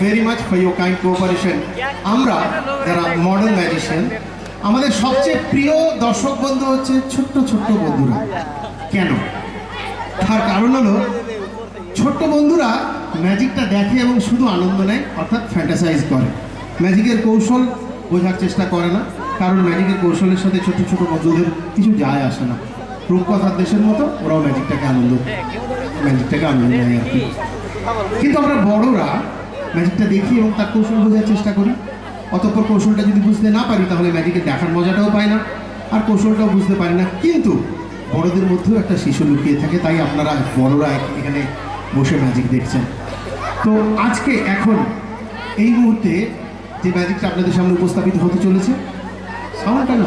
very much for your kind cooperation. আমরা যারা modern magician, আমাদের সবচেয়ে প্রিয় দর্শক বন্ধু হচ্ছে ছোট্ট ছোট্ট বন্ধুরা। কেন? তার কারণ হলো ছোট্ট বন্ধুরা ম্যাজিকটা দেখে এবং শুধু আনন্দ নেয়, অর্থাৎ ফ্যান্টাসাইজ করে, ম্যাজিকের কৌশল বোঝার চেষ্টা করে না। কারণ ম্যাজিকের কৌশলের সাথে ছোট ছোট বন্ধুদের কিছু যায় আসে না। রূপকথার দেশের মতো ওরাও ম্যাজিকটাকে আনন্দ নেয় আর কি। কিন্তু আমরা বড়রা ম্যাজিকটা দেখি এবং তার কৌশল বোঝার চেষ্টা করি। অতঃপর কৌশলটা যদি বুঝতে না পারি তাহলে ম্যাজিকের দেখার মজাটাও পাই না, আর কৌশলটাও বুঝতে পারি না। কিন্তু বড়দের মধ্যেও একটা শিশু লুকিয়ে থাকে, তাই আপনারা বড়রা এখানে বসে ম্যাজিক দেখছেন। তো আজকে এখন এই মুহূর্তে যে ম্যাজিকটা আপনাদের সামনে উপস্থাপিত হতে চলেছে, সাউন্ডটা না,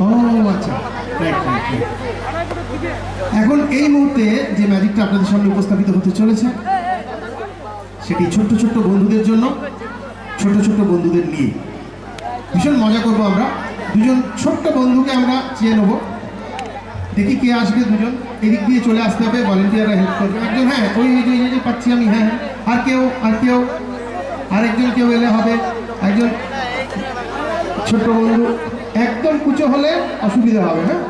ও আচ্ছা, এখন এই মুহূর্তে যে ম্যাজিকটা আপনাদের সামনে উপস্থাপিত হতে চলেছে সেটি ছোট্ট ছোট্ট বন্ধুদের জন্য, ছোট ছোট বন্ধুদের নিয়ে ভীষণ মজা করবো আমরা। দুজন ছোট্ট বন্ধুকে আমরা চেয়ে নেবো, দেখি কে আসবে। দুজন এদিক দিয়ে চলে আসতে হবে, ভলেন্টিয়াররা হেল্প করবে। একজন, হ্যাঁ ওই যে পাচ্ছি আমি, হ্যাঁ আর কেউ আরেকজন কেউ এলে হবে। একজন ছোট্ট বন্ধু, একদম কুচো হলে অসুবিধা হবে। হ্যাঁ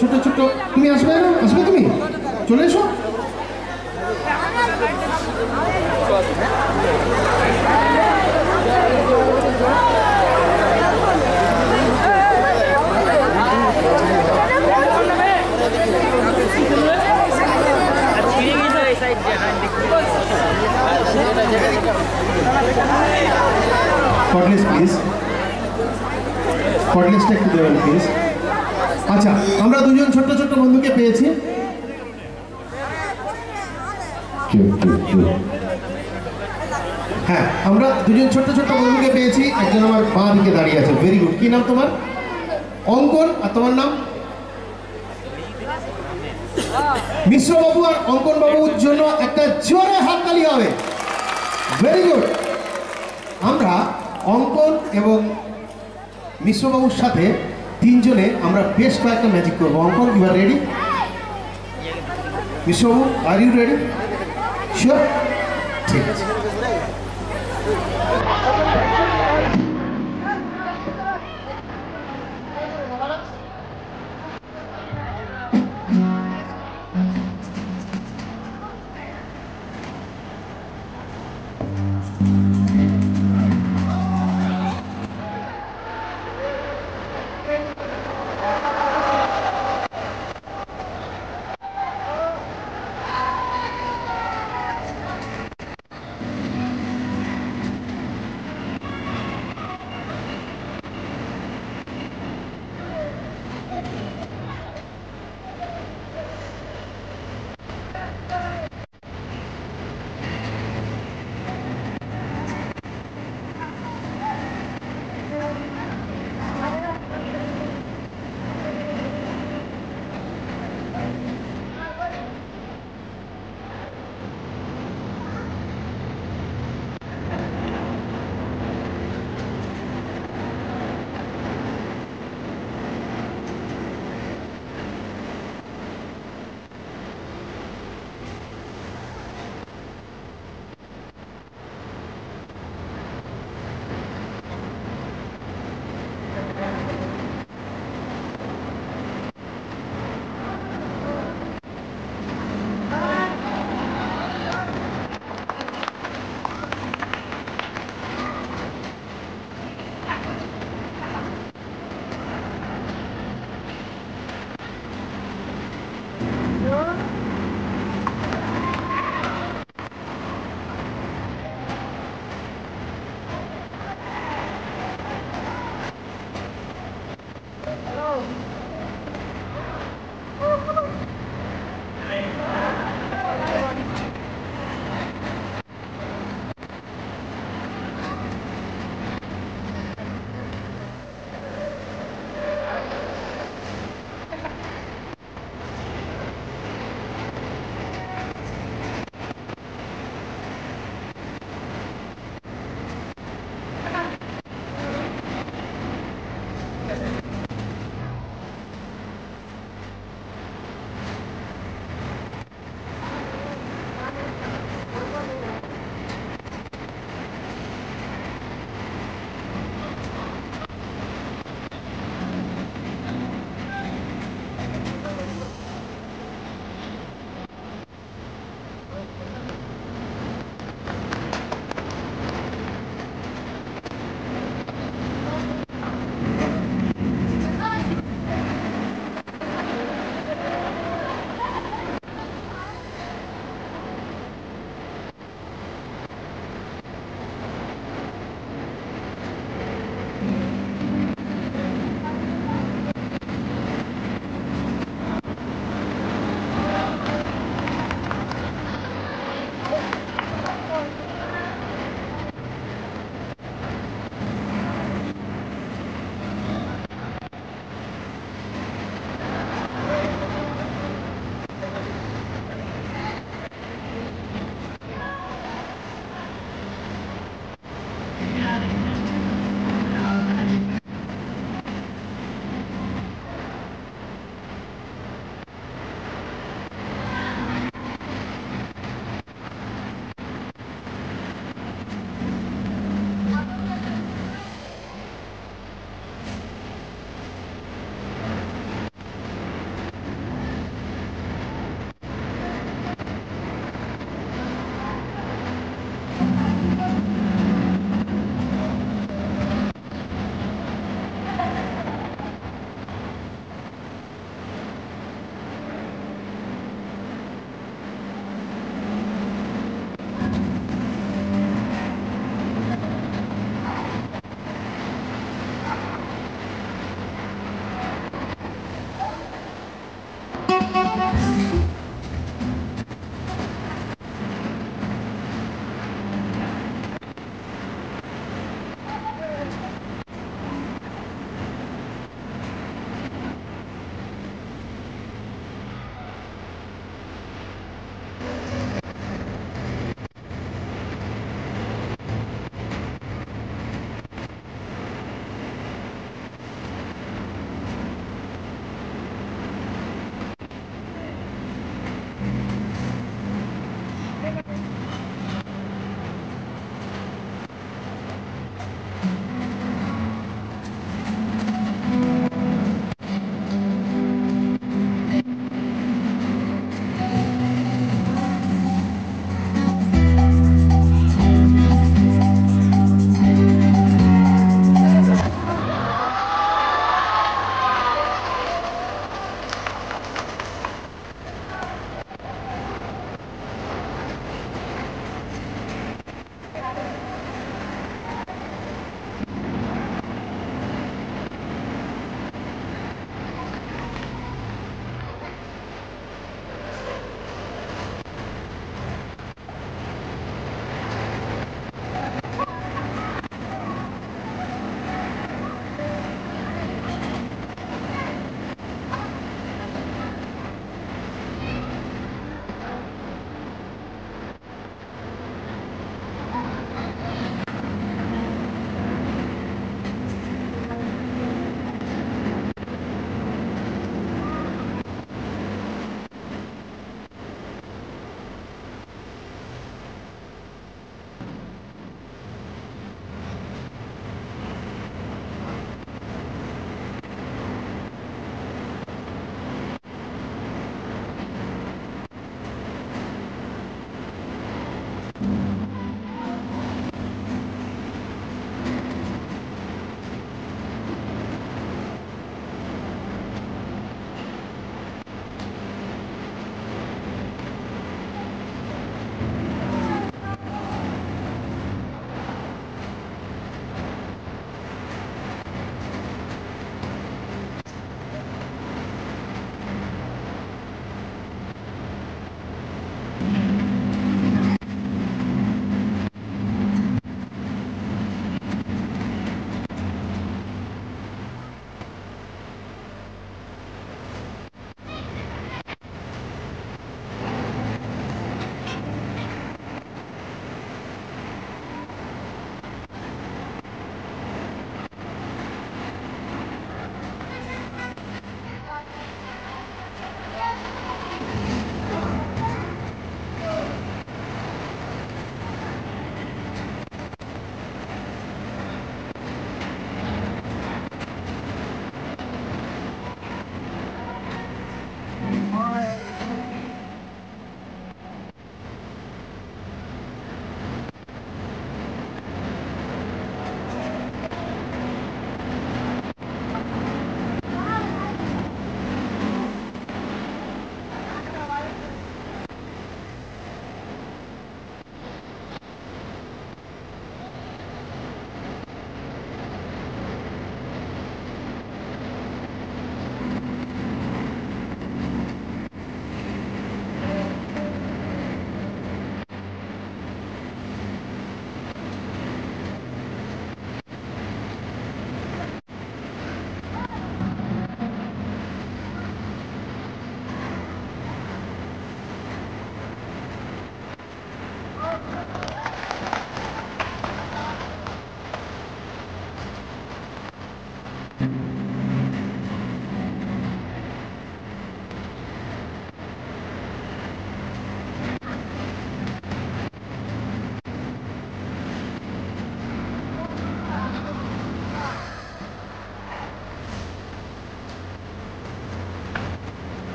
ছোট ছোট, তুমি আসবে না? আসবে তুমি, চলে এসো। Cordless please. Cordless একটু দেবেন প্লিজ। আচ্ছা, আমরা দুজন ছোট্ট ছোট্ট বন্ধুকে পেয়েছি। হ্যাঁ, আমরা দুজন ছোট্ট ছোট্ট বন্ধুকে পেয়েছি। একজন আমার বাঁ দিকে দাঁড়িয়ে আছে, ভেরি গুড। কি নাম তোমার? অঙ্কন। আর তোমার নাম? মিশ্রবাবু আর অঙ্কন বাবুর জন্য একটা জোরে হাততালি হবে। Very good. আমরা অঙ্কন এবং মিশ্রবাবুর সাথে তিনজনে আমরা বেশ কয়েকটা ম্যাজিক করবো। Ankan, you are ready? মিশ্রবাবু, আর ইউ রেডি? শিওর? ঠিক আছে।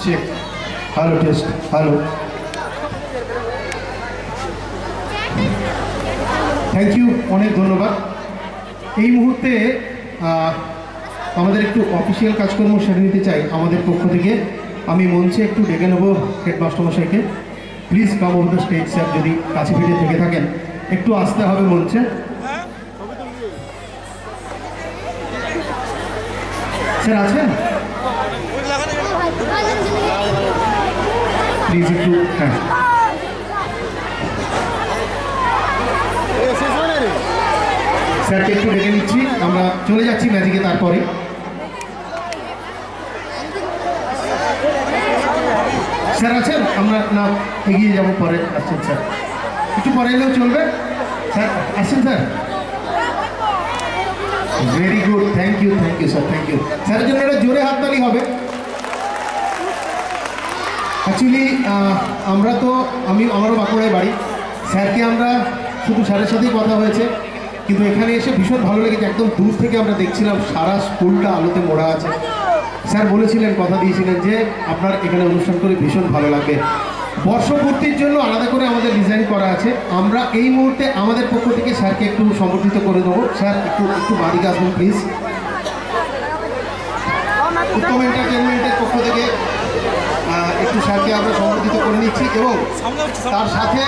Check, hello test, hello. Thank you, অনেক ধন্যবাদ। এই মুহূর্তে আমাদের একটু অফিসিয়াল কাজকর্ম সেরে নিতে চাই আমাদের পক্ষ থেকে। আমি মঞ্চে একটু ডেকে নেবো হেডমাস্টারমশাইকে। Please come on the stage sir, যদি কাছে ফিরে থেকে থাকেন একটু আসতে হবে মঞ্চে। স্যার আছেন? প্লিজ একটু, হ্যাঁ স্যারকে একটু ডেকে নিচ্ছি, আমরা চলে যাচ্ছি ম্যাজিকে। তারপরে স্যার আছেন? আমরা না এগিয়ে যাবো, পরে আসছেন স্যার? একটু পরে এলেও চলবে স্যার। আসছেন sir? Very good, thank you sir, thank you. স্যারের জন্য একটা জোরে হাততালি হবে। অ্যাকচুয়ালি আমরা তো, আমারও বাঁকুড়ায় বাড়ি। স্যারকে আমরা শুধু স্যারের সাথেই কথা হয়েছে, কিন্তু এখানে এসে ভীষণ ভালো লেগেছে। একদম দূর থেকে আমরা দেখছিলাম সারা স্কুলটা আলোতে মোড়া আছে। স্যার বলেছিলেন, কথা দিয়েছিলেন যে আপনার এখানে অনুষ্ঠান করে ভীষণ ভালো লাগবে। বর্ষপূর্তির জন্য আলাদা করে আমাদের ডিজাইন করা আছে। আমরা এই মুহূর্তে আমাদের পক্ষ থেকে স্যারকে একটু সম্বর্ধিত করে দেবো। স্যার একটু বাড়িতে আসুন প্লিজ। উত্তম এন্টারটেনমেন্টের পক্ষ থেকে একটু স্যারকে আমরা সম্বর্ধিত করে নিচ্ছি, এবং তার সাথে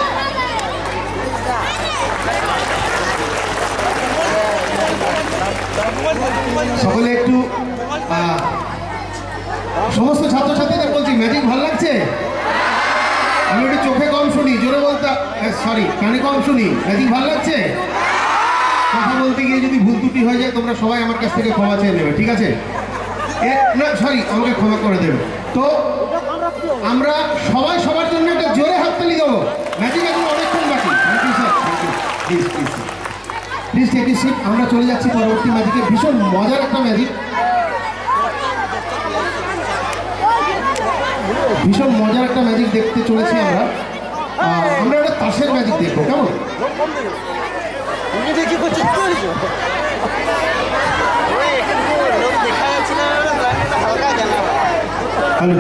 সকলে একটু, সমস্ত ছাত্রছাত্রীদের বলছি, ম্যাজিক ভালো লাগছে? আমি একটু চোখে কম শুনি, জোরে বলতে, সরি কানে কম শুনি। ম্যাজিক ভালো লাগছে? কথা বলতে গিয়ে যদি ভুল ত্রুটি হয়ে যায় তোমরা সবাই আমার কাছ থেকে ক্ষমা চেয়ে নেবে, ঠিক আছে? না সরি, আমাকে ক্ষমা করে দেবে। তো আমরা সবাই সবার জন্য একটা জোরে হাততালি দেবো। ম্যাজিক এখন অনেকক্ষণ বাকি। Thank you sir, thank you. Please please please take it seat. আমরা চলে যাচ্ছি পরবর্তী ম্যাজিকে। ভীষণ মজার একটা ম্যাজিক, ভীষণ মজার একটা ম্যাজিক দেখতে চলেছি আমরা। আমরা একটা তাসের ম্যাজিক দেখবো, কেমন? হ্যালো,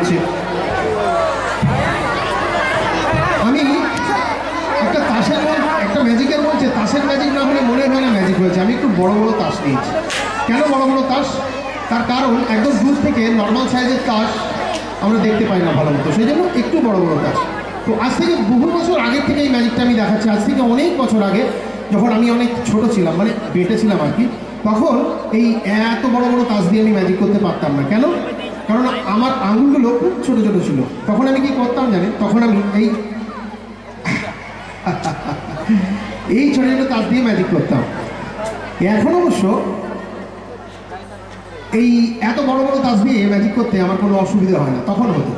আমি একটা তাসের একটা ম্যাজিকের বলছে, তাসের ম্যাজিক না হলে মনে হয় না ম্যাজিক হয়েছে। আমি একটু বড় বড় তাস নিয়েছি। কেন বড় বড় তাস? তার কারণ একদম দূর থেকে নর্মাল সাইজের তাস আমরা দেখতে পাই না ভালো মতো, সেই জন্য একটু বড় বড় তাস। তো আজ থেকে বহু বছর আগের থেকে এই ম্যাজিকটা আমি দেখাচ্ছি। আজ থেকে অনেক বছর আগে, যখন আমি অনেক ছোট ছিলাম, মানে বেটে ছিলাম আর কি, তখন এই এত বড় বড় তাস দিয়ে আমি ম্যাজিক করতে পারতাম না। কেন? কারণ আমার আঙুলগুলো খুব ছোট ছোট ছিল। তখন আমি কি করতাম জানেন? তখন আমি এই ছোট ছোট তাস দিয়ে ম্যাজিক করতাম। এখন অবশ্য এই এত বড় বড় তাস দিয়ে ম্যাজিক করতে আমার কোনো অসুবিধা হয় না, তখন হতো।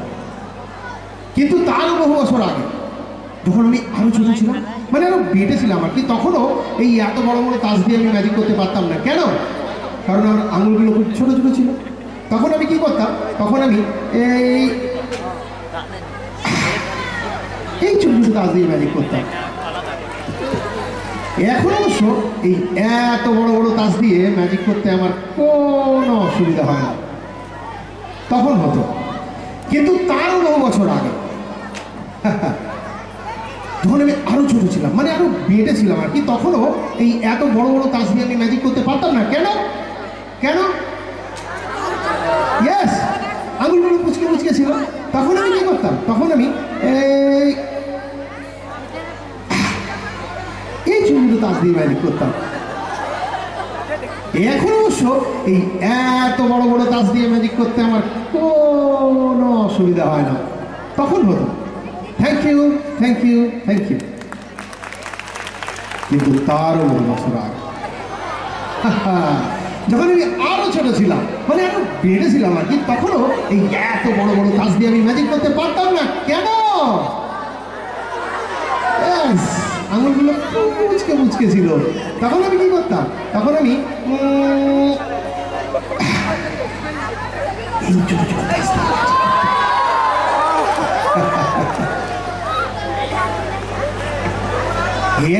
কিন্তু তারও বহু বছর আগে, যখন আমি আরো ছোট ছিলাম, মানে আরো বেটে ছিলাম আর কি, তখনও এই এত বড় বড় তাস দিয়ে আমি ম্যাজিক করতে পারতাম না। কেন? কারণ আমার আঙুলগুলো খুব ছোট ছোট ছিল। তখন আমি কি করতাম? তখন আমি এই ছোট ছোট তাস দিয়ে ম্যাজিক করতাম। এখন অবশ্য এই এত বড় বড় তাস দিয়ে ম্যাজিক করতে আমার কোনো অসুবিধা হয় না, তখন হতো। কিন্তু তারও বহু বছর আগে, যখন আমি আরো ছোট ছিলাম, মানে আরো বেটে ছিলাম আর কি, তখনও এই এত বড় বড় তাস দিয়ে আমি ম্যাজিক করতে পারতাম না। কেন? কেন? ইয়েস, আঙুলগুলো মুচকে মুচকে ছিল। তখন আমি কি করতাম? তখন আমি এই ছোট তাস দিয়ে ম্যাজিক করতাম। এখন অবশ্য এই এত বড় বড় তাস দিয়ে ম্যাজিক করতে আমার কোনো অসুবিধা হয় না, তখন হতো। Thank you, thank you, thank you. কিন্তু তারও বহু বছর আগে, যখন আমি আরো ছোট ছিলাম, মানে আরো বেড়ে ছিলাম আর কি, তখনও এই এত বড় বড় তাস দিয়ে আমি ম্যাজিক করতে পারতাম না। কেন? আঙুলগুলো মুচকে মুচকে ছিল। তখন আমি কি করতাম? তখন আমি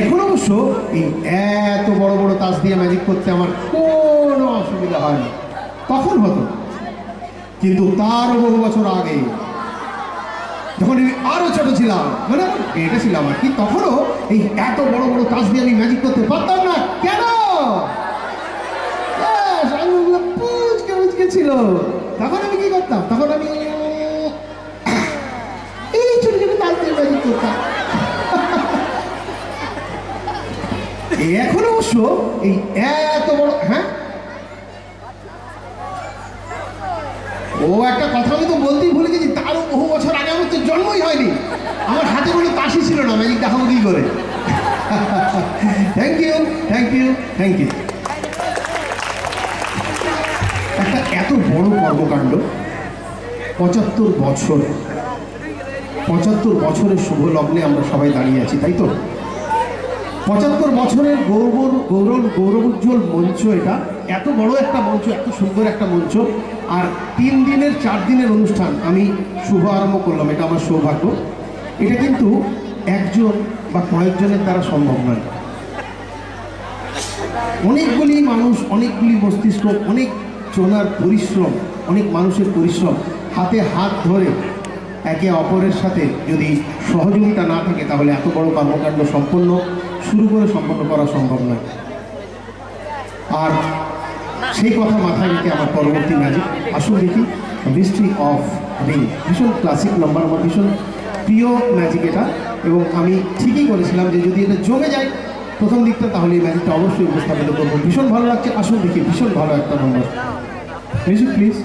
এখন অবশ্য এই এত বড় বড় তাস দিয়ে ম্যাজিক করতে আমার কোনো অসুবিধা হয় না, তখন হতো। কিন্তু তার বহু বছর আগে, যখন আমি আরো ছোট ছিলাম, মানে এটা ছিলাম আর কি, তখনও এই এত বড় বড় কাজ দিয়ে আমি ম্যাজিক করতে পারতাম না। কেন? আঙুলগুলো পুচকে পুচকে ছিল। তখন আমি কি করতাম? তখন আমি এই ছোট ছোট কাজ দিয়ে ম্যাজিক করতাম। এখন অবশ্য এই এত বড়, হ্যাঁ ও একটা কথা আমি তো বলতেই ভুলে গেছি, তারও বহু বছর আগে আমার তো জন্মই হয়নি, আমার হাতে কোনো তাসি ছিল না, ম্যাজিক দেখাবো কি করে। Thank you, thank you, thank you. একটা এত বড় কর্মকাণ্ড, 75 বছরের শুভ লগ্নে আমরা সবাই দাঁড়িয়ে আছি, তাই তো? 75 বছরের গৌরবোজ্জ্বল মঞ্চ এটা, এত বড় একটা মঞ্চ, এত সুন্দর একটা মঞ্চ, আর 3 দিনের 4 দিনের অনুষ্ঠান আমি শুভ আরম্ভ করলাম, এটা আমার সৌভাগ্য। এটা কিন্তু একজন বা কয়েকজনের দ্বারা সম্ভব নয়, অনেকগুলি মানুষ, অনেকগুলি মস্তিষ্ক, অনেক জনার পরিশ্রম, অনেক মানুষের পরিশ্রম, হাতে হাত ধরে একে অপরের সাথে যদি সহযোগিতা না থাকে তাহলে এত বড় কর্মকাণ্ড শুরু করা সম্ভব নয়। আর সেই কথা মাথায় রেখে আমার পরবর্তী ম্যাজিক, আসুন দেখি মিস্ট্রি অফ রিং। ভীষণ ক্লাসিক নাম্বার, আমার ভীষণ প্রিয় ম্যাজিক এটা, এবং আমি ঠিকই করেছিলাম যে যদি এটা জমে যায় প্রথম দিকটা, তাহলে এই ম্যাজিকটা অবশ্যই উপস্থাপিত করবো। ভীষণ ভালো লাগছে, আসুন দেখি, ভীষণ ভালো একটা নম্বর। Music please.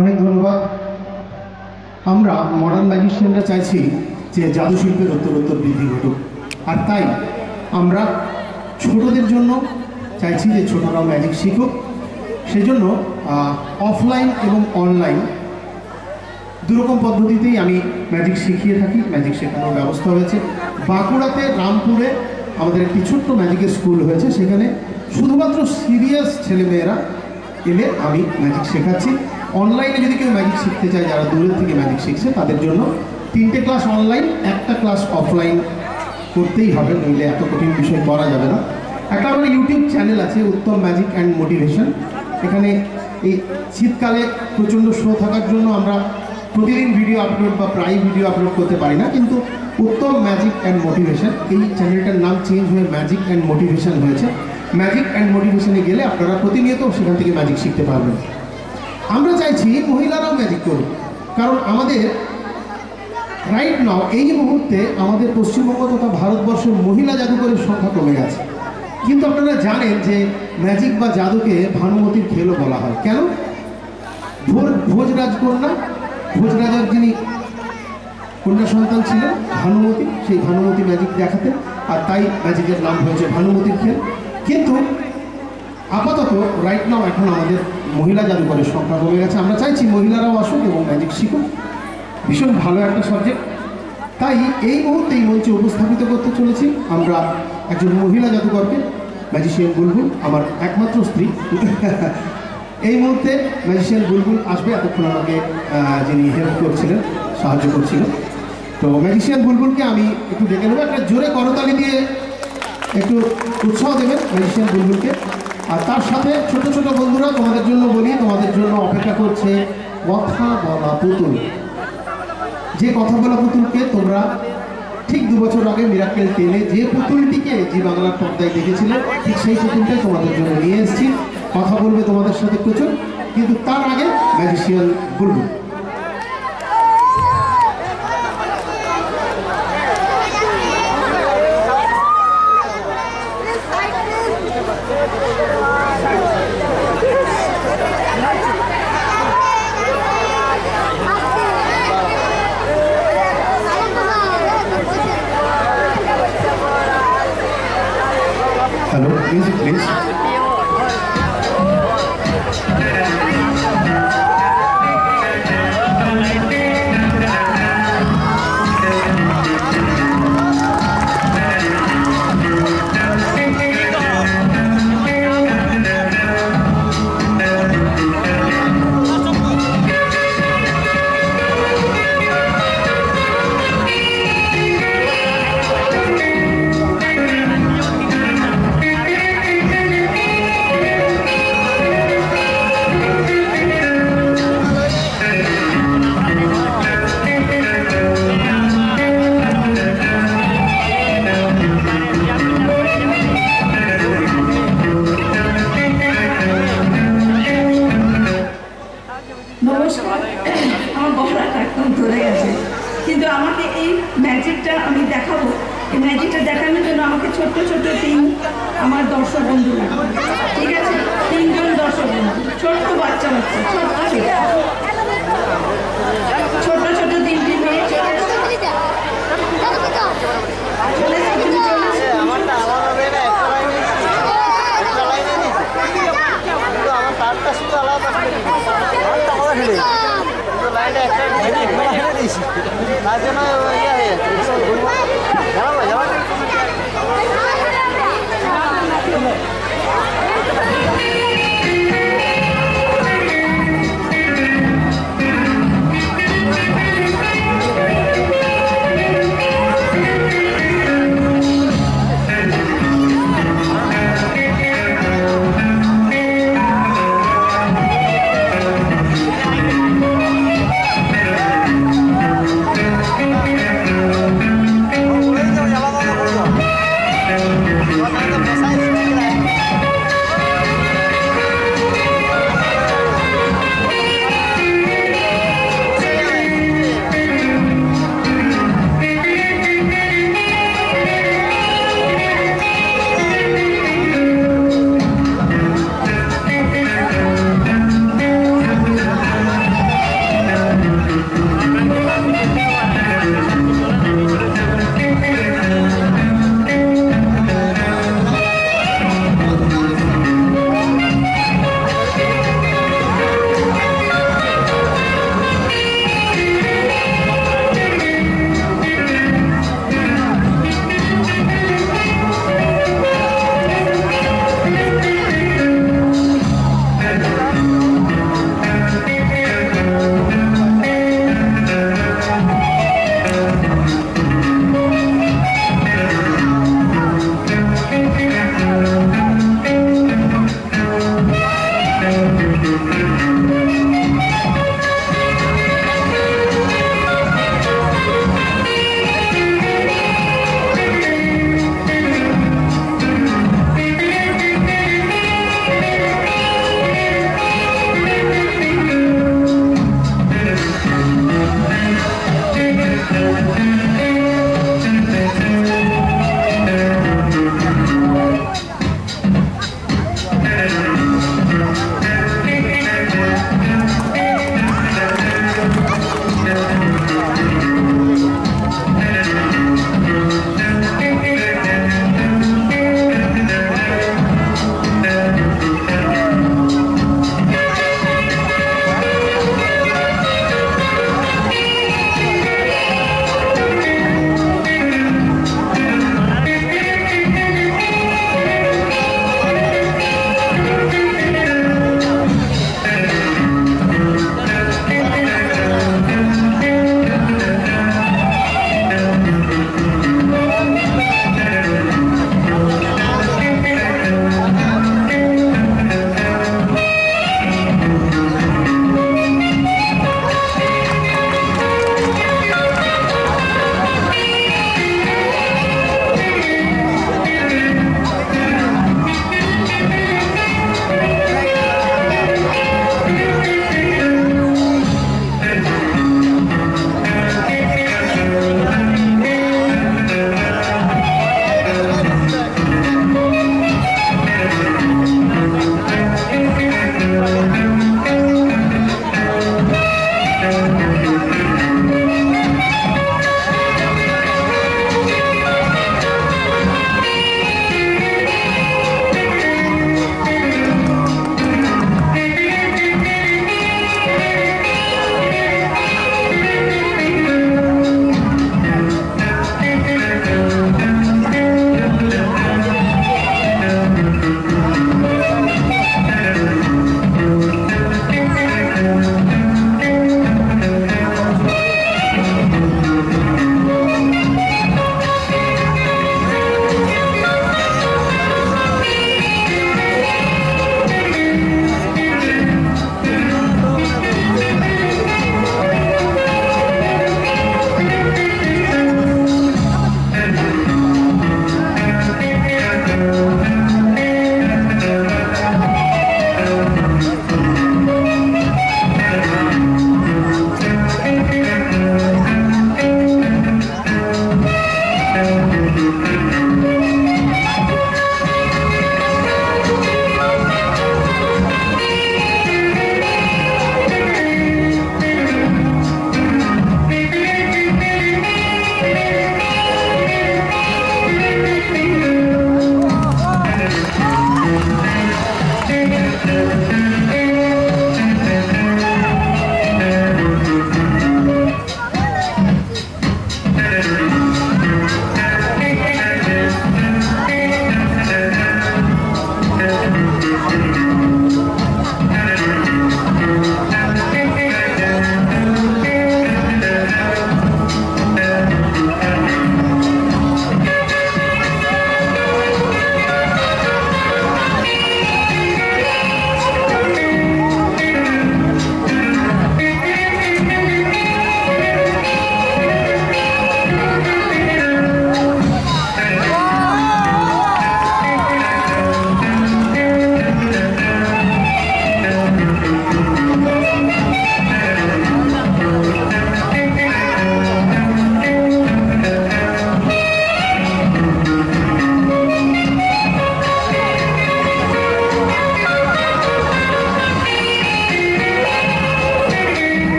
অনেক ধন্যবাদ। আমরা মডার্ন ম্যাজিশিয়ানরা চাইছি যে জাদু শিল্পের উত্তরোত্তর বৃদ্ধি ঘটুক, আর তাই আমরা ছোটদের জন্য চাইছি যে ছোটরাও ম্যাজিক শিখুক। সেজন্য অফলাইন এবং অনলাইন দুরকম পদ্ধতিতেই আমি ম্যাজিক শিখিয়ে থাকি, ম্যাজিক শেখানোর ব্যবস্থা হয়েছে। বাঁকুড়াতে রামপুরে আমাদের একটি ছোট্ট ম্যাজিকের স্কুল হয়েছে, সেখানে শুধুমাত্র সিরিয়াস ছেলেমেয়েরা এলে আমি ম্যাজিক শেখাচ্ছি। অনলাইনে যদি কেউ ম্যাজিক শিখতে চায়, যারা দূরের থেকে ম্যাজিক শিখছে, তাদের জন্য 3টে ক্লাস অনলাইন, 1টা ক্লাস অফলাইন করতেই হবে, নইলে এত কঠিন বিষয় করা যাবে না। একটা আমার ইউটিউব চ্যানেল আছে, উত্তম ম্যাজিক অ্যান্ড মোটিভেশন। এখানে এই শীতকালে প্রচণ্ড শো থাকার জন্য আমরা প্রতিদিন ভিডিও আপলোড বা প্রায় ভিডিও আপলোড করতে পারি না, কিন্তু উত্তম ম্যাজিক অ্যান্ড মোটিভেশন, এই চ্যানেলটার নাম চেঞ্জ হয়ে ম্যাজিক অ্যান্ড মোটিভেশন হয়েছে। ম্যাজিক অ্যান্ড মোটিভেশনে গেলে আপনারা প্রতিনিয়ত সেখান থেকে ম্যাজিক শিখতে পারবেন। আমরা চাইছি মহিলারাও ম্যাজিক করুক, কারণ আমাদের রাইট নাও এই মুহূর্তে আমাদের পশ্চিমবঙ্গ তথা ভারতবর্ষের মহিলা জাদুকরের সংখ্যা কমে গেছে। কিন্তু আপনারা জানেন যে ম্যাজিক বা জাদুকে ভানুমতির খেলও বলা হয়। কেন? ভোজরাজ কন্যা, ভোজরাজার যিনি কন্যা সন্তান ছিলেন ভানুমতি, সেই ভানুমতি ম্যাজিক দেখাতেন, আর তাই ম্যাজিকের নাম হয়েছে ভানুমতির খেল। কিন্তু আপাতত রাইট নাও এখন আমাদের মহিলা জাদুকরের সংখ্যা কমে গেছে। আমরা চাইছি মহিলারাও আসুক এবং ম্যাজিক শিখুক, ভীষণ ভালো একটা সাবজেক্ট। তাই এই মুহূর্তে এই মঞ্চে উপস্থাপিত করতে চলেছি আমরা একজন মহিলা জাদুকরকে, ম্যাজিশিয়ান বুলবুল, আমার একমাত্র স্ত্রী। এই মুহূর্তে ম্যাজিশিয়ান বুলবুল আসবে, এতক্ষণ আমাকে যিনি হেল্প করছিলেন, সাহায্য করছিলেন। তো ম্যাজিশিয়ান বুলবুলকে আমি একটু ডেকে নেবো, একটা জোরে করতালি দিয়ে একটু উৎসাহ দেবেন ম্যাজিশিয়ান বুলবুলকে। আর তার সাথে ছোট ছোট বন্ধুরা, তোমাদের জন্য বলি, তোমাদের জন্য অপেক্ষা করছে কথা বলা পুতুল। যে কথা বলা পুতুলকে তোমরা ঠিক 2 বছর আগে মিরাক্কেল টেনে যে পুতুলটিকে জি বাংলার পর্দায় দেখেছিলে, ঠিক সেই পুতুলটাই তোমাদের জন্য নিয়ে এসেছি। কথা বলবে তোমাদের সাথে প্রচুর, কিন্তু তার আগে magician Bulbul. Hello, music please. আমার গলাটা একদম ধরে গেছে, কিন্তু আমাকে এই ম্যাজিকটা আমি দেখাবো। এই ম্যাজিকটা দেখানোর জন্য আমাকে ছোট্ট ছোট্ট 3 আমার দর্শক বন্ধু লাগবে, ঠিক আছে? 3 জন দর্শক বন্ধু, ছোট্ট বাচ্চা বাচ্চা, ছোট্ট ছোট্ট ছোট্ট 3টি মেয়ে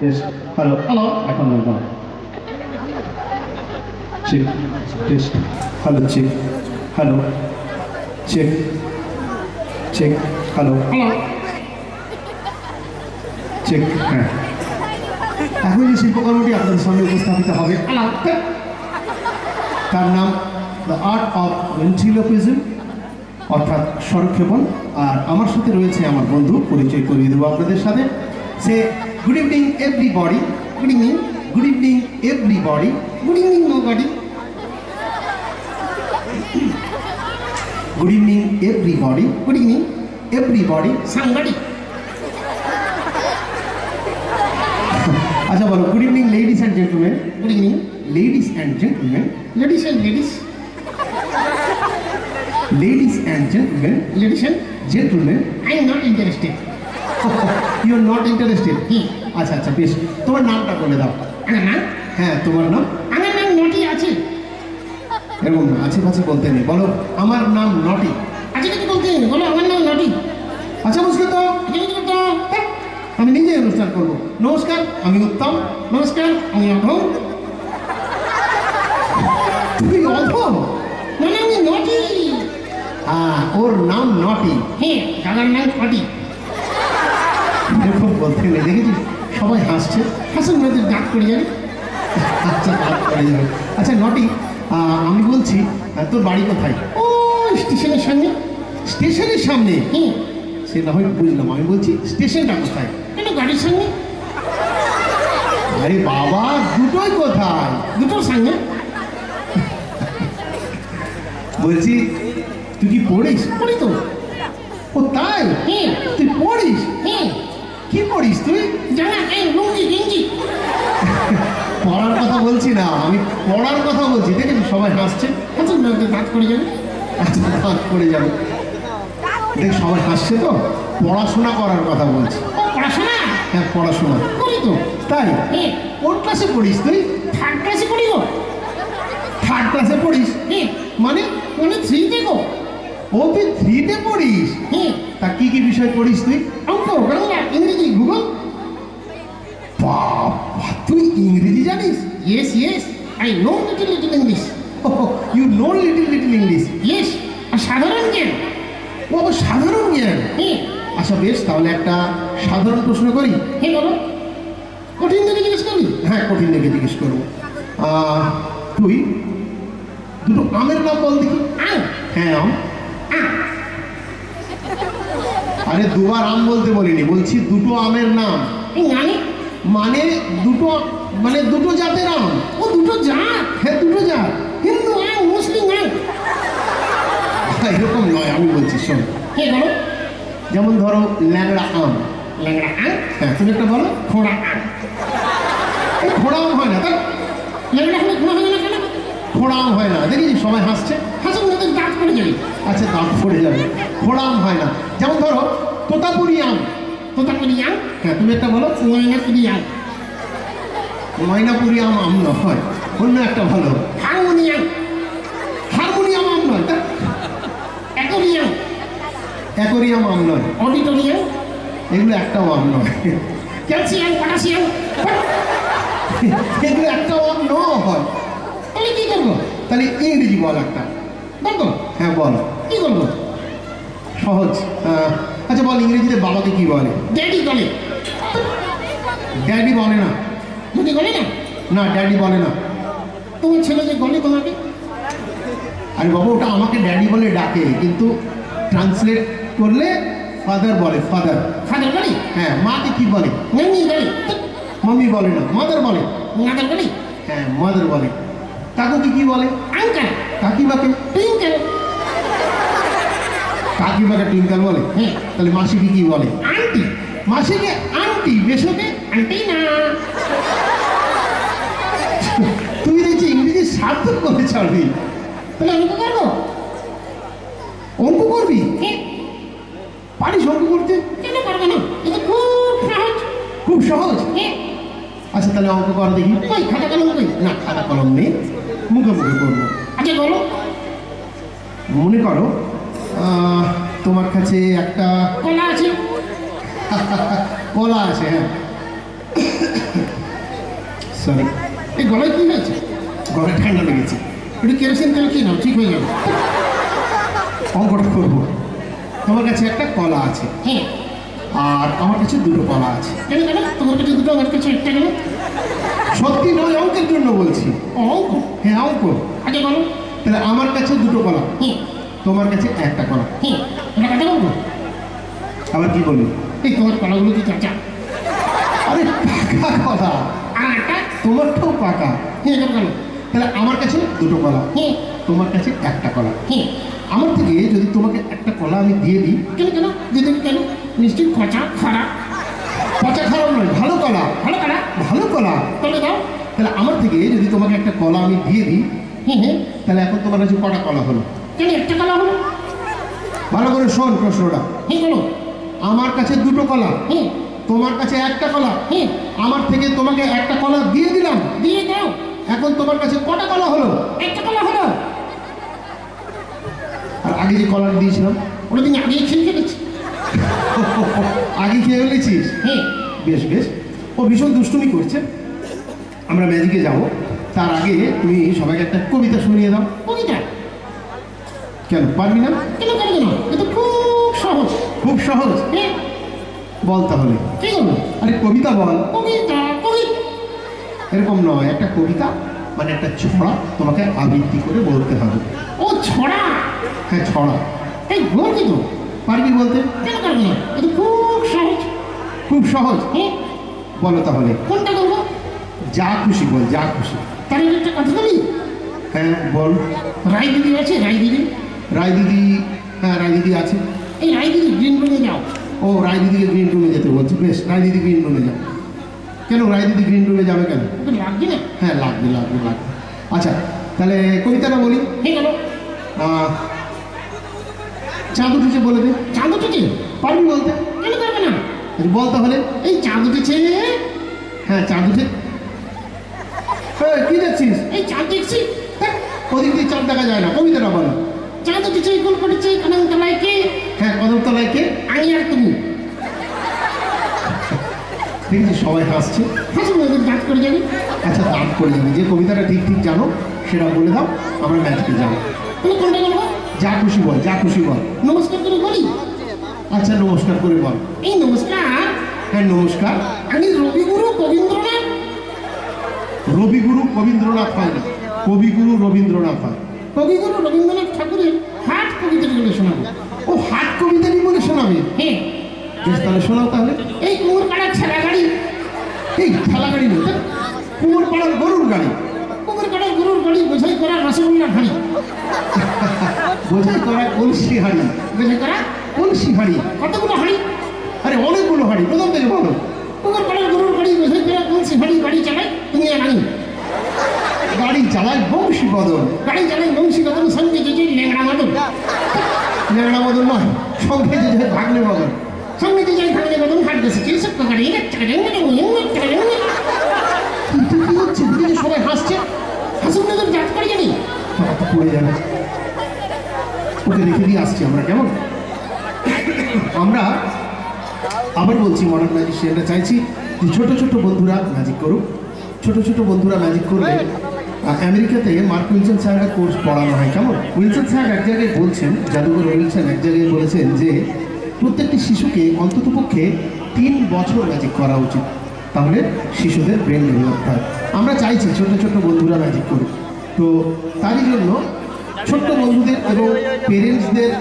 Yes. Hello. Hello. এখন বলবো। Check. Test. Hello. Check. Hello. Check. Check. Hello. Hello. Check. হ্যাঁ। এখন যে শিল্পকর্মটি আপনাদের সামনে উপস্থাপিত হবে তার নাম দ্য আর্ট অফ ভেন্ট্রিলোকুইজম অর্থাৎ স্বরক্ষেপণ। আর আমার সাথে রয়েছে আমার বন্ধু, পরিচয় করিয়ে দেবো আপনাদের সাথে। Say good evening everybody, good evening, good evening everybody, good evening nobody, good evening everybody, good evening everybody, সাংবাদিক। আচ্ছা বলো, good evening ladies and gentleman, good evening ladies and gentleman, ladies and ladies, ladies and gentlemen, ladies and gentlemen, I am not interested. You are not interested? আচ্ছা আচ্ছা বেশ, তোমার নামটা বলে দাও। আমার নাম? হ্যাঁ তোমার নাম? আমার নাম নটি আছে। এরকম আছে পাচ্ছে বলতে নেই, বলো আমার নাম নটি। আচ্ছা কিছু বলতে নেই, বলো আমার নাম নটি। আচ্ছা মুশকিল তো আমি নিজে অনুষ্ঠান করবো। নমস্কার, আমি উত্তম। নমস্কার, আমি অধম। তুমি অধম? মানে আমি নটি। ওর নাম নটি? হ্যাঁ, দাদার নাম নটি। এরকম বলতে নেই, দেখেছিস সবাই হাসছে। হাসেন নদীর দাঁত করে যাবে। আচ্ছা দাঁত করে যাবে। আচ্ছা নটি, আমি বলছি তোর বাড়ি কোথায়? ও স্টেশনের সামনে। স্টেশনের সামনে? হ্যাঁ। সে না হয় বুঝলাম, আমি বলছি স্টেশনটা কোথায়? এটা গাড়ির সামনে। আরে বাবা, দুটোই কোথায়? দুটোর সামনে। বলছি তুই কি পড়িস? পড়ি তো। ও তাই? হ্যাঁ। তুই পড়িস? হ্যাঁ। কি পড়িস তুই? জানা লুঙ্গি গেঞ্জি। পড়ার কথা বলছি না, আমি পড়ার কথা বলছি। দেখেছি সবাই হাসছে। আচ্ছা দাঁত করে যাবে। আচ্ছা দাঁত করে যাবে। দেখ সবাই হাসছে তো, পড়াশোনা করার কথা বলছি। পড়াশোনা? হ্যাঁ পড়াশোনা করি তো। তাই? হ্যাঁ। কোন ক্লাসে পড়িস তুই? থার্ড ক্লাসে পড়ি গো। থার্ড ক্লাসে পড়িস? হ্যাঁ। মানে? মানে 3-তে গো। ও তুই 3-তে পড়িস? হ্যাঁ। তা কি কি বিষয় পড়িস তুই? অঙ্ক, বাংলা, ইংরেজি, ভূগোল। বাবা, তুই ইংরেজি জানিস? Yes yes, I know little little English. You know little English. Yes, আর সাধারণ জ্ঞান। ও আবার সাধারণ জ্ঞান। হ্যাঁ আচ্ছা বেশ, তাহলে একটা সাধারণ প্রশ্ন করি। হ্যাঁ বলো, কঠিন থেকে জিজ্ঞেস করবি? হ্যাঁ, কঠিন দেখে জিজ্ঞেস করবো। তুই দুটো আমের নাম বল দেখি। আম। হ্যাঁ, আম। আম। আরে দুবার আম বলতে বলিনি, বলছি দুটো আমের নাম। এই মানে মানে দুটো জাতের আম। ও দুটো জাত। হ্যাঁ, দুটো জাত। হিন্দু আম, মুসলিম আম। এরকম নয়, আমি বলছি শোন। হ্যাঁ বলো। যেমন ধরো ল্যাংড়া আম। ল্যাংড়া আম। হ্যাঁ, তুমি একটা বলো। খোঁড়া আম। এই খোঁড়া আম হয় না, তাই? ল্যাংড়া হলে খোঁড়া হবে না কেন? খোঁড়া আম হয় না, দেখেছি সবাই হাসছে। হাসুন না, তোর দাঁত পড়ে যাবে। আচ্ছা, দাঁত পড়ে যাবে। খোঁড়া আম হয় না। যেমন ধরো তোতাপুরি আম। তোতাপুরি আম। হ্যাঁ, তুমি একটা বলো। ময়নাপুরি আম। ময়নাপুরি আম আম নয়, অন্য একটা ভালো। হারমোনিয়াম। হারমোনিয়াম আম নয়, তা অ্যাকোরিয়াম। অ্যাকোরিয়াম আম নয়। অডিটোরিয়াম। এগুলো একটাও আম নয়। Calcium, potassium. এগুলো একটাও আম ন হয়। তাহলে কি করবো? তাহলে ইংরেজি বল একটা। বলবো? হ্যাঁ বল। কি করবো? সহজ। আচ্ছা বল, ইংরেজিতে বাবাকে কি বলে? ড্যাডি বলে। ড্যাডি বলে না। যদি বলে না, না, ড্যাডি বলে না। তোমার ছেলে যে বলে তোমাকে, আরে বাবা, ওটা আমাকে ড্যাডি বলে ডাকে, কিন্তু ট্রান্সলেট করলে ফাদার বলে। ফাদার। ফাদার বলি। হ্যাঁ, মাকে কি বলে? নানি বলি। মাম্মি বলে না, মাদার বলে। নাদার বলি। হ্যাঁ, মাদার বলে। কাকুকে কি বলে? আঙ্কাল। কাকিমাকে? টুইঙ্কেল। কাকিমাকে টুইঙ্কেল বলে। হ্যাঁ। তাহলে মাসিকে কি বলে? আন্টি। মাসিকে আন্টি। বেশোকে? আন্টি না। তুই দেখছি ইংরেজি সার্থক করে ছাড়বি। তাহলে অঙ্ক করবো? অঙ্ক করবি? হ্যাঁ। পারিস অঙ্ক করতে? কেন পারবো না? এটা খুব সহজ। খুব সহজ। হ্যাঁ। আচ্ছা তাহলে অঙ্ক কর দেখি। কই খাতা কলম কই? না, খাতা কলম নেই, মুখে মুখে করবো। আচ্ছা বলো। মনে করো তোমার কাছে একটা কলা আছে। কলা আছে। হ্যাঁ, সরি, এই গলায় কি হয়েছে? গলায় ঠান্ডা লেগেছে। একটু কেরোসিন তেল কি নাও, ঠিক হয়ে যাবে। অঙ্কটা করবো। তোমার কাছে একটা কলা আছে, হ্যাঁ। আর আমার কাছে দুটো কলা আছে। কেন কেন? তোমার কাছে দুটো, আমার কাছে একটা গেল। সত্যি নয়, অঙ্কের জন্য বলছি। অঙ্ক? হ্যাঁ, অঙ্ক। আচ্ছা বলো। তাহলে আমার কাছে দুটো কলা, হ্যাঁ। তোমার কাছে একটা কলা। হ্যাঁ। এটা কথা বলবো? আবার কি বলবি? এই তোমার কলাগুলো কি কাঁচা? আরে পাকা কলা, আর একটা? তোমারটাও পাকা। হ্যাঁ, এটা বলো। তাহলে আমার কাছে দুটো কলা, হ্যাঁ। তোমার কাছে একটা কলা। হ্যাঁ। আমার থেকে যদি তোমাকে একটা কলা আমি দিয়ে দিই, কেন কেন দিদি কেন? নিশ্চয়ই খচা খারাপ। পচা খারাপ নয়, ভালো কলা। ভালো কলা। ভালো কলা। তাহলে দাও। তাহলে আমার থেকে যদি তোমাকে একটা কলা আমি দিয়ে দিই, হ্যাঁ হ্যাঁ। তাহলে এখন তোমার কাছে কটা কলা হলো? কেন একটা কলা হলো? ভালো করে শোন প্রশ্নটা। হ্যাঁ বলো। আমার কাছে দুটো কলা, হ্যাঁ। তোমার কাছে একটা কলা। হ্যাঁ। আমার থেকে তোমাকে একটা কলা দিয়ে দিলাম, দিয়ে দাও। এখন তোমার কাছে কটা কলা হলো? একটা কলা হলো। আর আগে যে কলা দিয়েছিলাম, ওটা দিন আগে খেয়ে ফেলেছি। আগে খেয়ে ফেলেছিস? হ্যাঁ। বেশ বেশ, ও ভীষণ দুষ্টুমি করছে। আমরা ম্যাজিকে যাব, তার আগে তুমি সবাইকে একটা কবিতা শুনিয়ে দাও। কবিতা? কেন পারবি না? কেন পারবো না? এটা খুব সহজ। খুব সহজ। হ্যাঁ। বল তাহলে। কি করবো? আরে কবিতা বল। কবিতা? কবিতা? এরকম নয়, একটা কবিতা মানে একটা ছড়া তোমাকে আবৃত্তি করে বলতে হবে। ও ছড়া? হ্যাঁ, ছড়া। এই বলবি তো? পারবি বলতে? কেন পারবো না? এটা খুব সহজ। খুব সহজ। হ্যাঁ। বলো তাহলে। কোনটা করবো? যা খুশি বল, যা খুশি। তাহলে একটা কথা বলি। হ্যাঁ বল। রায় দিদি আছে, রায় দিদি। রায় দিদি? হ্যাঁ, রায় দিদি আছে। এই রায় দিদি গ্রিন রুমে যাও। ও, রায় দিদিকে গ্রিন রুমে যেতে বলছি। বেশ, রায় দিদি গ্রিন রুমে যাও। কেন রায় দিদি গ্রিন রুমে যাবে কেন? ওটা লাগবে না? হ্যাঁ, লাগবে লাগবে লাগবে। আচ্ছা তাহলে কবিতাটা বলি। হ্যাঁ বলো। চাঁদ উঠেছে বলে দে। চাঁদ উঠেছে? পারবি বলতে? কেন পারবে না? আচ্ছা, বল তাহলে। এই চাঁদ উঠেছে। হ্যাঁ, চাঁদ উঠে। কি দেখছিস? এই চাঁদ দেখছি। হ্যাঁ, ওদিক দিয়ে চাঁদ দেখা যায় না, কবিতাটা বলো। চাঁদ উঠেছে, গোল করেছে, কানান তলায় কে? হ্যাঁ, কদমতলায় কে? আমি আর তুমি। দেখেছি সবাই হাসছে। হাসি ওদের দাঁত করে যাবে। আচ্ছা, দাঁত করে যাবে। যে কবিতাটা ঠিক ঠিক জানো সেটা বলে দাও, আমরা ম্যাচকে যাবো। তুমি কোনটা বলবো? যা খুশি বল, যা খুশি বল। নমস্কার করে বলি। আচ্ছা নমস্কার করে বল। এই নমস্কার, হ্যাঁ নমস্কার। আমি রবিগুরু কবীন্দ্রনাথ। রবিগুরু কবীন্দ্রনাথ হয় না, কবিগুরু রবীন্দ্রনাথ হয়। কবিগুরু রবীন্দ্রনাথ ঠাকুরের হাট কবিতাগুলো শোনাবো। ও হাট কবিতাটি বলে শোনাবে? হ্যাঁ। বেশ তাহলে শোনাও তাহলে। এই কুমোর পাড়ার ছেলা গাড়ি, এই ঠেলা গাড়ি নেই, কুমোর পাড়ার গরুর গাড়ি। কুমোর পাড়ার গরুর গাড়ি, বোঝাই করা রসগোল্লা ভারী, বোঝাই করা কলসি হাড়ি। বোঝাই করা কলসি হাড়ি? কতগুলো হাড়ি? আরে অনেকগুলো হাড়ি, প্রথম থেকে বলো। কুমোর পাড়ার গরুর গাড়ি, বোঝাই করা কলসি হাড়ি, গাড়ি চালাই তুমি আর আমি। গাড়ি চালায় বংশী বদল। গাড়ি চালাই বংশী কদম, সঙ্গে যে ল্যাংড়া মদন। ল্যাংড়া বদল নয়, সঙ্গে যে যায় ভাগ্নে বদল। সঙ্গে যে যাই ভাঙলে মদন হাট গেছে, চিকিৎসক গাড়ি কি হচ্ছে? দিদি সবাই হাসছে। হাসুন নগর জাত করে জানি। বাবা তো পড়ে যাবে, ওকে রেখে দিয়ে আসছি আমরা, কেমন? আমরা আবার বলছি, মডার্ন ম্যাজিশিয়ানরা চাইছি যে ছোট ছোট বন্ধুরা ম্যাজিক করুক। ছোট ছোট বন্ধুরা ম্যাজিক করলে আমেরিকাতে মার্ক উইলসন স্যারের কোর্স পড়ানো হয়, কেমন? উইলসন স্যার এক জায়গায় বলছেন, জাদুঘর উইলসন এক জায়গায় বলেছেন যে প্রত্যেকটি শিশুকে অন্ততপক্ষে 3 বছর ম্যাজিক করা উচিত, তাহলে শিশুদের ব্রেন ডেভেলপ হয়। আমরা চাইছি ছোট ছোট বন্ধুরা ম্যাজিক করুক। তো তারই জন্য ছোট্ট বন্ধুদের এবং পেরেন্টসদের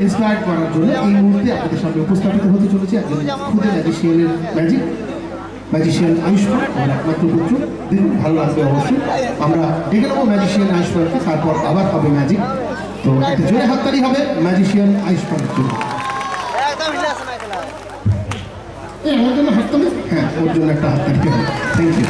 ইন্সপায়ার করার জন্য এই মুহূর্তে আপনাদের সামনে উপস্থাপিত হতে চলেছে একজন খুদে ম্যাজিশিয়ানের ম্যাজিশিয়ান আয়ুষ্মান, আমার একমাত্র পুত্র। দেখুন ভালো লাগবে অবশ্যই। আমরা ডেকে নেবো ম্যাজিশিয়ান আয়ুষ্মানকে, তারপর আবার হবে ম্যাজিক। তো একটা জোরে হাততালি হবে ম্যাজিশিয়ান আয়ুষ্মানের জন্য। এই আমার জন্য হাত তোলে। হ্যাঁ, ওর জন্য একটা হাততালি হবে। Thank you.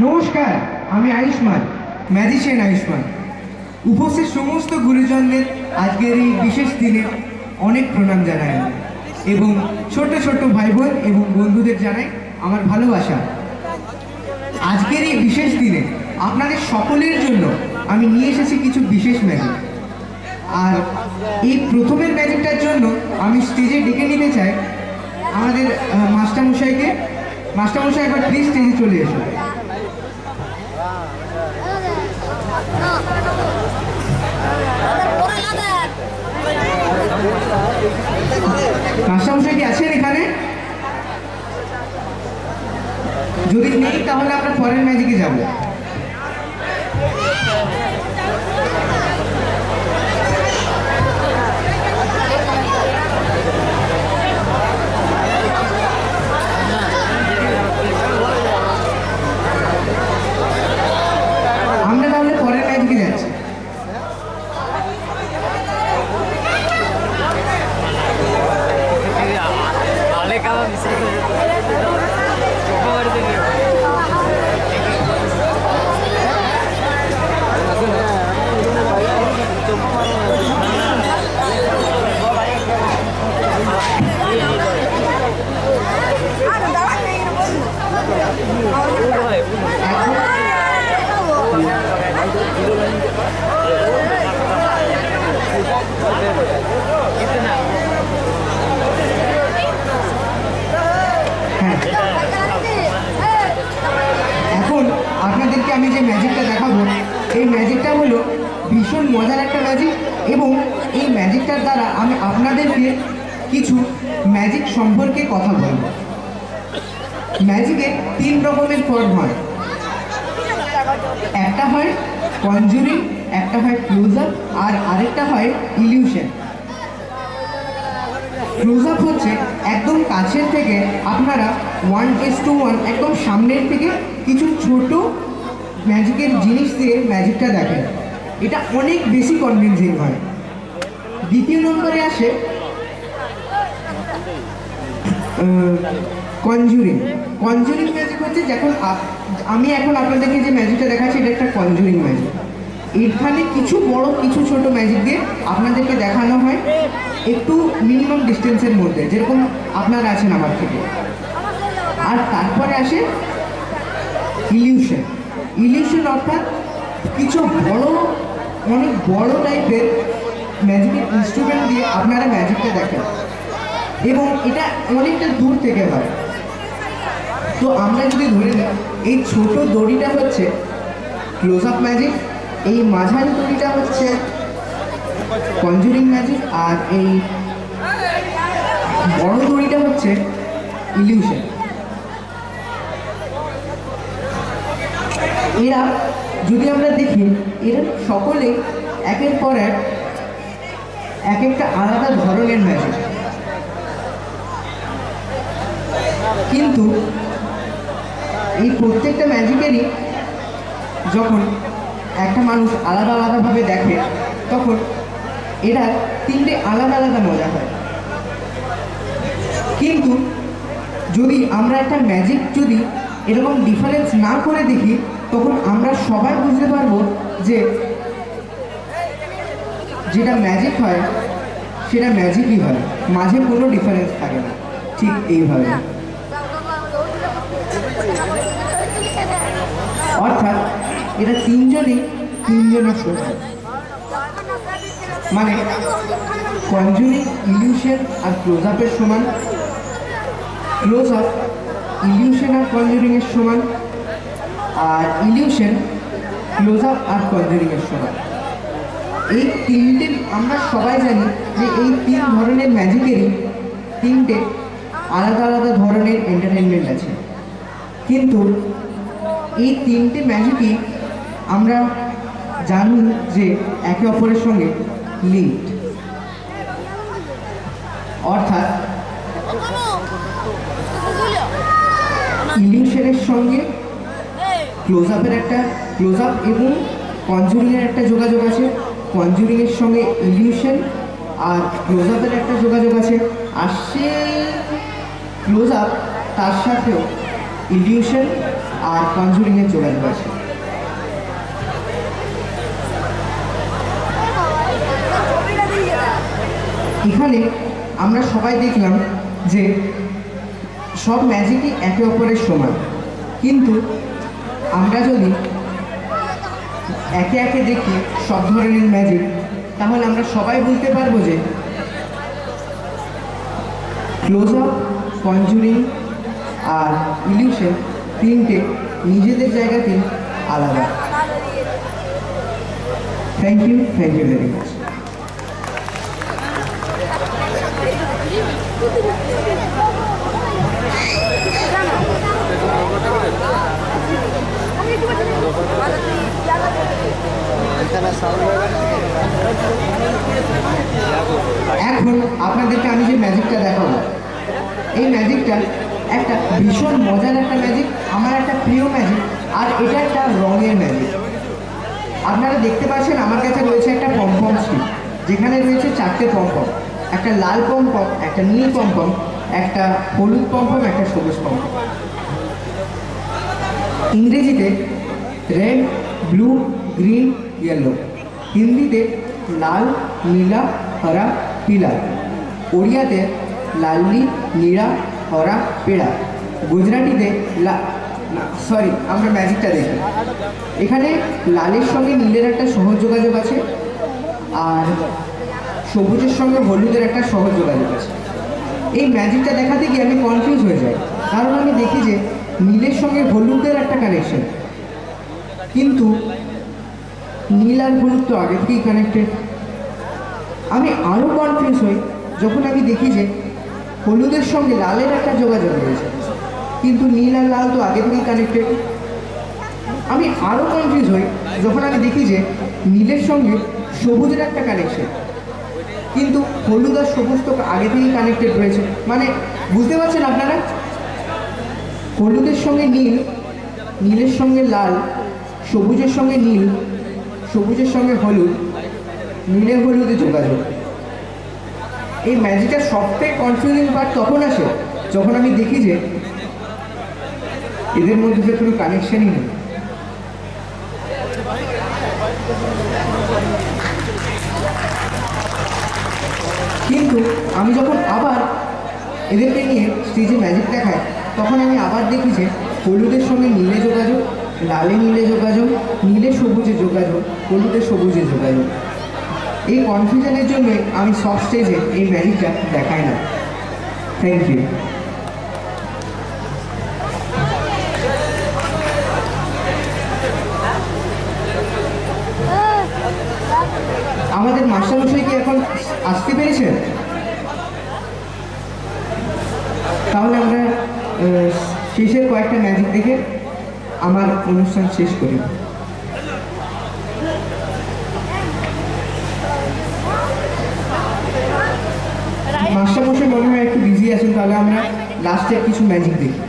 নমস্কার, আমি আয়ুষ্মান, ম্যাজিশিয়ান আয়ুষ্মান। উপস্থিত সমস্ত গুরুজনদের আজকের এই বিশেষ দিনে অনেক প্রণাম জানাই আমি, এবং ছোট ছোট ভাই বোন এবং বন্ধুদের জানাই আমার ভালোবাসা। আজকের এই বিশেষ দিনে আপনাদের সকলের জন্য আমি নিয়ে এসেছি কিছু বিশেষ ম্যাজিক। আর এই প্রথমের ম্যাজিকটার জন্য আমি স্টেজে ডেকে নিতে চাই আমাদের মাস্টারমশাইকে। মাস্টারমশাই একবার প্লিজ স্টেজে চলে এসো। মাস্টারমশাই কি আছেন এখানে? যদি নেই তাহলে আমরা পরের ম্যাজিকে যাব। আমরা তাহলে পরের ম্যাজিকে যাচ্ছি। এখন আপনাদেরকে আমি যে ম্যাজিকটা দেখাবো, এই ম্যাজিকটা হলো ভীষণ মজার একটা ম্যাজিক, এবং এই ম্যাজিকটার দ্বারা আমি আপনাদেরকে কিছু ম্যাজিক সম্পর্কে কথা বলবো। ম্যাজিকে 3 রকমের ফর্ম হয়। একটা হয় কনজুরিং, একটা হয় ক্লোজ আপ, আর আরেকটা হয় ইলিউশন। ক্লোজ আপ হচ্ছে একদম কাছের থেকে আপনারা 1:1 একদম সামনের থেকে কিছু ছোট ম্যাজিকের জিনিস দিয়ে ম্যাজিকটা দেখেন। এটা অনেক বেশি কনভিনসিং হয়। দ্বিতীয় নম্বরে আসে কনজুরিং। কনজুরিং ম্যাজিক হচ্ছে যখন আমি এখন আপনাদেরকে যে ম্যাজিকটা দেখাচ্ছি, এটা একটা কনজুরিং ম্যাজিক। এখানে কিছু বড় কিছু ছোট ম্যাজিক দিয়ে আপনাদেরকে দেখানো হয় একটু মিনিমাম ডিস্টেন্সের মধ্যে, যেরকম আপনারা আছেন আমার থেকে। আর তারপরে আসে ইলিউশন। ইলিউশন অর্থাৎ কিছু বড়, অনেক বড় টাইপের ম্যাজিকের ইনস্ট্রুমেন্ট দিয়ে আপনারা ম্যাজিকটা দেখেন, এবং এটা অনেকটা দূর থেকে হয়। তো আমরা যদি ধরে নিই এই ছোট দড়িটা হচ্ছে ক্লোজ আপ ম্যাজিক, এই মাঝারি দড়িটা হচ্ছে কনজুরিং ম্যাজিক, আর এই বড় দড়িটা হচ্ছে ইলিউশন। এরা যদি আমরা দেখি, এরা সকলে একের পর এক একটা আলাদা ধরনের ম্যাজিক, কিন্তু এই প্রত্যেকটা ম্যাজিকেরই যখন একটা মানুষ আলাদা আলাদাভাবে দেখে, তখন এরা 3টে আলাদা আলাদা মজা হয়। কিন্তু যদি আমরা একটা ম্যাজিক যদি এরকম ডিফারেন্স না করে দেখি, তখন আমরা সবাই বুঝতে পারবো যে যেটা ম্যাজিক হয় সেটা ম্যাজিকই হয়, মাঝে কোনো ডিফারেন্স থাকে না। ঠিক এইভাবে, অর্থাৎ এটা তিনজনের সমান। মানে কনজুরিং, ইলিউশন আর ক্লোজ আপের সমান, ক্লোজ আপ ইলিউশন আর কনজুরিং এর সমান, আর ইলিউশন ক্লোজ আপ আর কনজুরিং এর সমান। এই তিনটে আমরা সবাই জানি যে এই 3 ধরনের ম্যাজিকেরই 3টে আলাদা আলাদা ধরনের এন্টারটেনমেন্ট আছে, কিন্তু এই 3টে ম্যাজিকই আমরা জানি যে একে অপরের সঙ্গে লিঙ্কড। অর্থাৎ ইলিউশনের সঙ্গে ক্লোজ আপ এবং কনজুরিংয়ের একটা যোগাযোগ আছে, কনজুরিংয়ের সঙ্গে ইলিউশন আর ক্লোজ আপের একটা যোগাযোগ আছে, আর সেই ক্লোজ আপ তার সাথেও ইলিউশন আর কনজুরিংয়ের যোগাযোগ আছে। এখানে আমরা সবাই দেখলাম যে সব ম্যাজিকই একে অপরের সমান, কিন্তু আমরা যদি একে একে দেখি সব ধরনের ম্যাজিক, তাহলে আমরা সবাই বুঝতে পারবো যে ক্লোজ আপ, কনজুরিং আর ইলিউশন তিনটে নিজেদের জায়গাতেই আলাদা। Thank you very much. এখন আপনাদেরকে আমি যে ম্যাজিকটা দেখাবো, এই ম্যাজিকটা একটা ভীষণ মজার একটা ম্যাজিক, আমার একটা প্রিয় ম্যাজিক, আর এটা একটা রঙের ম্যাজিক। আপনারা দেখতে পাচ্ছেন আমার কাছে রয়েছে একটা পমপম স্টিক, যেখানে রয়েছে 4টে পমপম, একটা লাল পমপম, একটা নীল পমপম, একটা হলুদ পমপম, একটা সবুজ পমপম। ইংরেজিতে রেড, ব্লু, গ্রিন, येलो, হিন্দিতে লাল, নীলা, হরা, পিলা, ওড়িয়াতে লাল্লি, নীলা, হরা, পেড়া, গুজরাটিতে আমরা ম্যাজিকটা দেখি। এখানে লালের সঙ্গে নীলের একটা সহজ যোগাযোগ আছে, আর সবুজের সঙ্গে হলুদের একটা সহজ যোগাযোগ আছে। এই ম্যাজিকটা দেখাতে গিয়ে আমি কনফিউজ হয়ে যাই, কারণ আমি দেখি যে নীলের সঙ্গে হলুদের একটা কানেকশন, কিন্তু নীল আর হলুদ তো আগে থেকেই কানেক্টেড। আমি আরও কনফিউজ হই যখন আমি দেখি যে হলুদের সঙ্গে লালের একটা যোগাযোগ রয়েছে, কিন্তু নীল আর লাল তো আগে থেকেই কানেক্টেড। আমি আরও কনফিউজ হই যখন আমি দেখি যে নীলের সঙ্গে সবুজের একটা কানেকশন, কিন্তু হলুদ আর সবুজ তো আগে থেকেই কানেক্টেড রয়েছে। মানে বুঝতে পারছেন আপনারা, হলুদের সঙ্গে নীল, নীলের সঙ্গে লাল, সবুজের সঙ্গে নীল, সবুজের সঙ্গে হলুদ, নীলের হলুদে যোগাযোগ। এই ম্যাজিকটার সবথেকে কনফিউজিং পার্ট তখন আসে যখন আমি দেখি যে এদের মধ্যে তো কোনো কানেকশনই নেই। কিন্তু আমি যখন আবার এদেরকে নিয়ে স্টেজে ম্যাজিক দেখাই, তখন আমি আবার দেখি যে হলুদের সঙ্গে নীলে যোগাযোগ, লালে নীলে যোগাযোগ, নীলে সবুজে যোগাযোগ, হলুদে সবুজে যোগাযোগ। এই কনফিউশনের জন্য আমি সব স্টেজে এই ম্যাজিকটা দেখাই না। Thank you. আমাদের মাস্টারমশাই কি এখন আসতে পেরেছেন? তাহলে আমরা শেষের কয়েকটা ম্যাজিক দেখে আমার অনুষ্ঠান শেষ করি। মাস্টারমশাই মনে হয় একটু বিজি আছেন, তাহলে আমরা লাস্টে কিছু ম্যাজিক দেখি।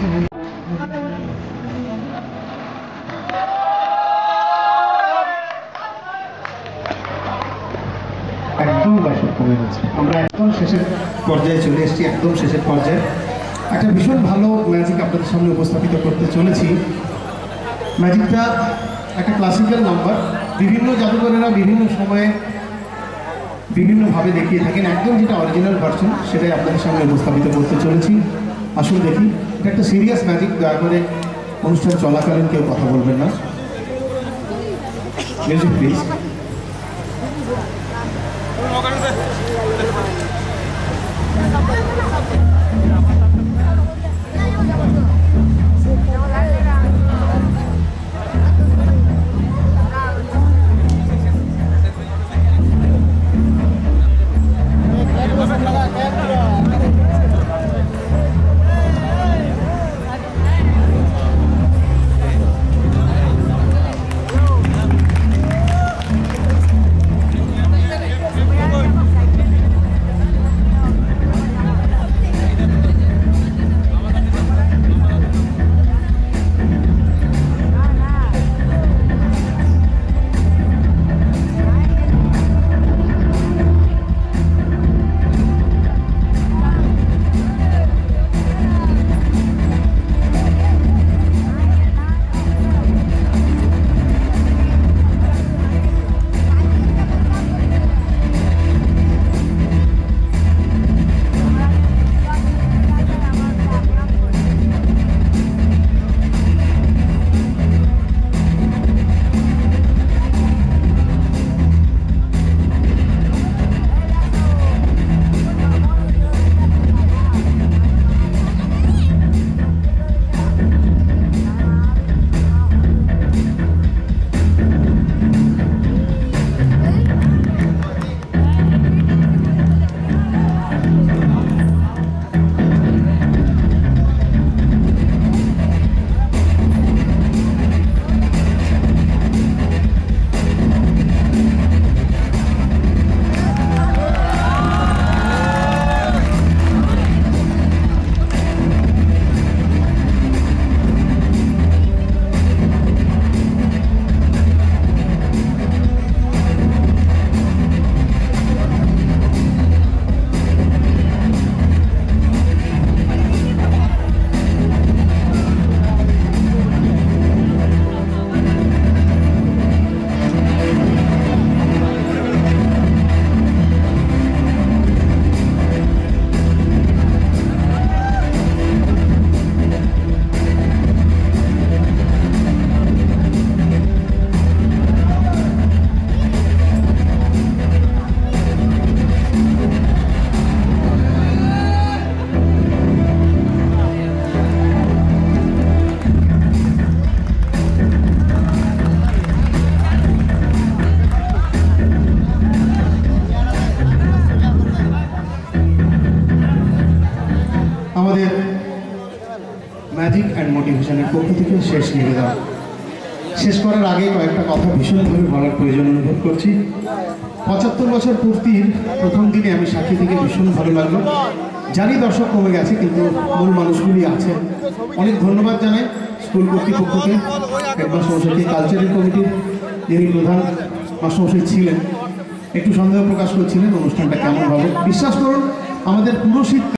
একদম দর্শক কমে গেছে। আমরা একদম শেষের পর্যায়ে চলে এসেছি, একদম শেষের পর্যায়ে। একটা ভীষণ ভালো ম্যাজিক আপনাদের সামনে উপস্থাপিত করতে চলেছি। ম্যাজিকটা একটা ক্লাসিক্যাল নাম্বার, বিভিন্ন জাদুঘরেরা বিভিন্ন সময়ে বিভিন্নভাবে দেখিয়ে থাকেন। একদম যেটা অরিজিনাল ভার্সন সেটাই আপনাদের সামনে উপস্থাপিত করতে চলেছি। আসুন দেখি। এটা একটা সিরিয়াস ম্যাজিক, দয়া করে অনুষ্ঠান চলাকালীন কেউ কথা বলবেন না। Music please. আমাদের ম্যাজিক অ্যান্ড মোটিভেশনের পক্ষ থেকে শেষ নিবেদন। শেষ করার আগে কয়েকটা কথা ভীষণভাবে বলার প্রয়োজন অনুভব করছি। 75 বছর পূর্তির প্রথম দিনে আমি সাক্ষী থেকে ভীষণ ভালো লাগলো। জানি দর্শক কমে গেছে, কিন্তু মূল মানুষগুলি আছে। অনেক ধন্যবাদ জানাই স্কুল কর্তৃপক্ষকে, হেডমাস্টারমশাইকে, কালচারাল কমিটির যিনি প্রধান মাস্টারমশাই ছিলেন, একটু সন্দেহ প্রকাশ করছিলেন অনুষ্ঠানটা কেমন হবে। বিশ্বাস করুন, আমাদের পুরো শীত